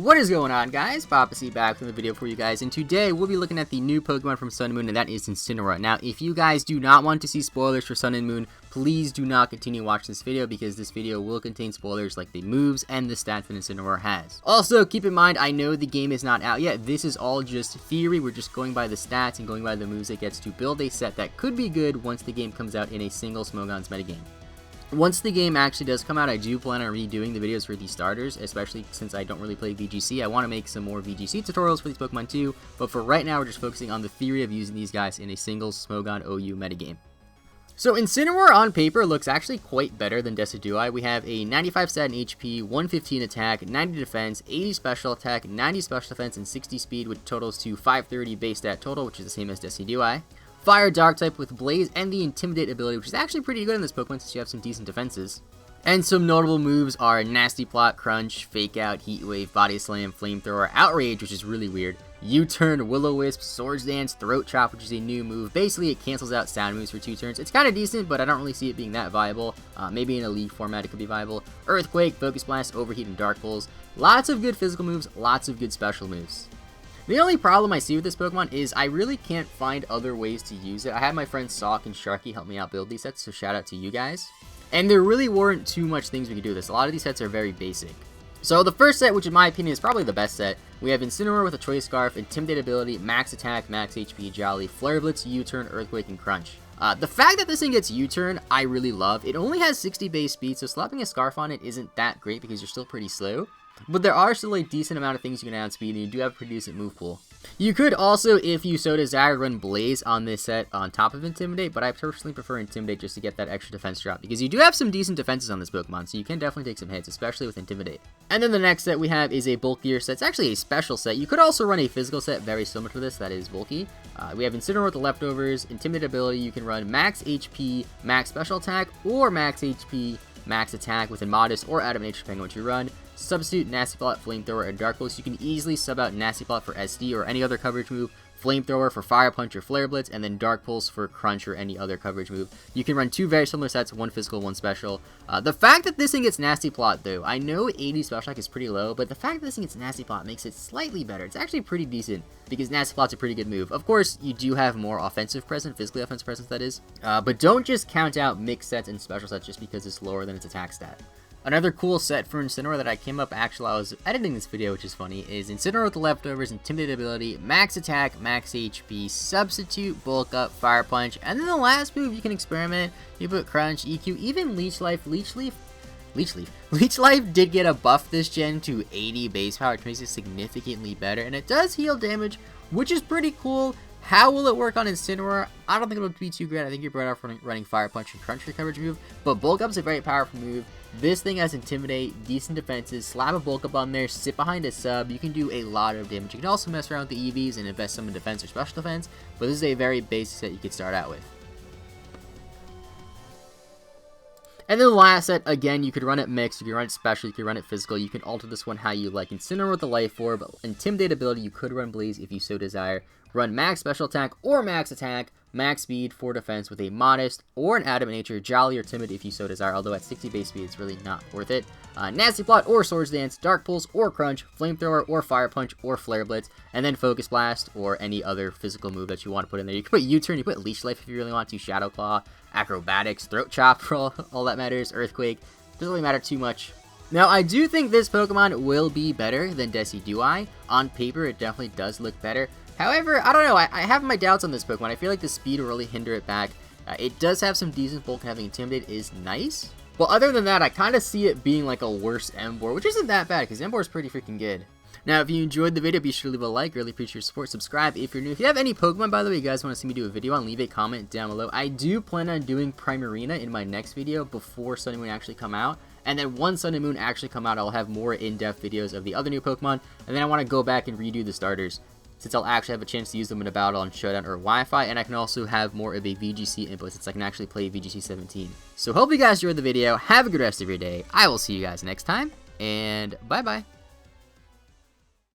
What is going on, guys? Papacy back from the video for you guys, and today we'll be looking at the new Pokemon from Sun and Moon, and that is Incineroar. Now, if you guys do not want to see spoilers for Sun and Moon, please do not continue watching this video, because this video will contain spoilers like the moves and the stats that Incineroar has. Also, keep in mind, I know the game is not out yet. This is all just theory. We're just going by the stats and going by the moves it gets to build a set that could be good once the game comes out in a single Smogon's metagame. Once the game actually does come out, I do plan on redoing the videos for these starters, especially since I don't really play VGC. I want to make some more VGC tutorials for these Pokemon too, but for right now, we're just focusing on the theory of using these guys in a single Smogon OU metagame. So Incineroar on paper looks actually quite better than Decidueye. We have a 95 stat in HP, 115 attack, 90 defense, 80 special attack, 90 special defense, and 60 speed, which totals to 530 base stat total, which is the same as Decidueye. Fire Dark type with Blaze and the Intimidate ability, which is actually pretty good in this Pokemon since you have some decent defenses. And some notable moves are Nasty Plot, Crunch, Fake Out, Heat Wave, Body Slam, Flamethrower, Outrage, which is really weird, U-Turn, Will-O-Wisp, Swords Dance, Throat Chop, which is a new move. Basically, it cancels out sound moves for 2 turns. It's kind of decent, but I don't really see it being that viable. Maybe in a league format it could be viable. Earthquake, Focus Blast, Overheat, and Dark Pulse. Lots of good physical moves, lots of good special moves. The only problem I see with this Pokemon is I really can't find other ways to use it. I had my friends SpAtk and Sharky help me out build these sets, so shout out to you guys. And there really weren't too much things we could do with this. A lot of these sets are very basic. So the first set, which in my opinion is probably the best set, we have Incineroar with a Choice Scarf, Intimidate ability, Max Attack, Max HP, Jolly, Flare Blitz, U-Turn, Earthquake, and Crunch. The fact that this thing gets U-Turn, I really love. It only has 60 base speed, so slapping a Scarf on it isn't that great because you're still pretty slow. But there are still a decent amount of things you can add on speed, and you do have a pretty decent move pool. You could also, if you so desire, run Blaze on this set on top of Intimidate, but I personally prefer Intimidate just to get that extra defense drop, because you do have some decent defenses on this Pokemon, so you can definitely take some hits, especially with Intimidate. And then the next set we have is a bulkier set. It's actually a special set. You could also run a physical set very similar to this, that is bulky. We have Incineroar with the leftovers, Intimidate ability. You can run Max HP, Max Special Attack, or Max HP, Max Attack with Immodest or Adamant, depending on what you run. Substitute Nasty Plot, Flamethrower, and Dark Pulse. You can easily sub out Nasty Plot for SD or any other coverage move, Flamethrower for Fire Punch or Flare Blitz, and then Dark Pulse for Crunch or any other coverage move. You can run 2 very similar sets, 1 physical, 1 special. The fact that this thing gets Nasty Plot, though, I know 80 special attack is pretty low, but the fact that this thing gets Nasty Plot makes it slightly better. It's actually pretty decent, because Nasty Plot's a pretty good move. Of course, you do have more offensive presence, physically offensive presence, that is. But don't just count out mixed sets and special sets just because it's lower than its attack stat. Another cool set for Incineroar that I came up actually while I was editing this video, which is funny, is Incineroar with the leftovers, Intimidate ability, Max Attack, Max HP, Substitute, Bulk Up, Fire Punch, and then the last move you can experiment. You put Crunch, EQ, even Leech Life. Leech Life did get a buff this gen to 80 base power, which makes it significantly better, and it does heal damage, which is pretty cool. How will it work on Incineroar? I don't think it'll be too great. I think you're better off running Fire Punch and Crunch for coverage move, but Bulk Up's a very powerful move. This thing has Intimidate, decent defenses, slap a Bulk Up on there, sit behind a sub. You can do a lot of damage. You can also mess around with the EVs and invest some in defense or special defense, but this is a very basic set you could start out with. And then the last set, again, you could run it mixed, you could run it special, you could run it physical, you can alter this one how you like. Incineroar with the Life Orb, Intimidate ability, you could run Blaze if you so desire. Run Max Special Attack or Max Attack, Max Speed for defense with a Modest or an Adamant nature, Jolly or Timid if you so desire, although at 60 base speed it's really not worth it. Nasty Plot or Swords Dance, Dark Pulse or Crunch, Flamethrower or Fire Punch or Flare Blitz, and then Focus Blast or any other physical move that you want to put in there. You can put U-Turn, you put Leech Life if you really want to, Shadow Claw, Acrobatics, Throat Chop for all that matters, Earthquake, doesn't really matter too much. Now, I do think this Pokemon will be better than Decidueye. On paper, it definitely does look better. However, I don't know, I have my doubts on this Pokemon. I feel like the speed will really hinder it back. It does have some decent bulk, and having Intimidate is nice. But other than that, I kind of see it being like a worse Emboar, which isn't that bad, because Emboar is pretty freaking good. Now, if you enjoyed the video, be sure to leave a like. Really appreciate your support. Subscribe if you're new. If you have any Pokemon, by the way, you guys want to see me do a video on, leave a comment down below. I do plan on doing Primarina in my next video before Sun and Moon actually come out. And then once Sun and Moon actually come out, I'll have more in-depth videos of the other new Pokemon. And then I want to go back and redo the starters, since I'll actually have a chance to use them in a battle on Showdown or Wi-Fi, and I can also have more of a VGC input since I can actually play VGC 17. So hope you guys enjoyed the video. Have a good rest of your day. I will see you guys next time, and bye-bye.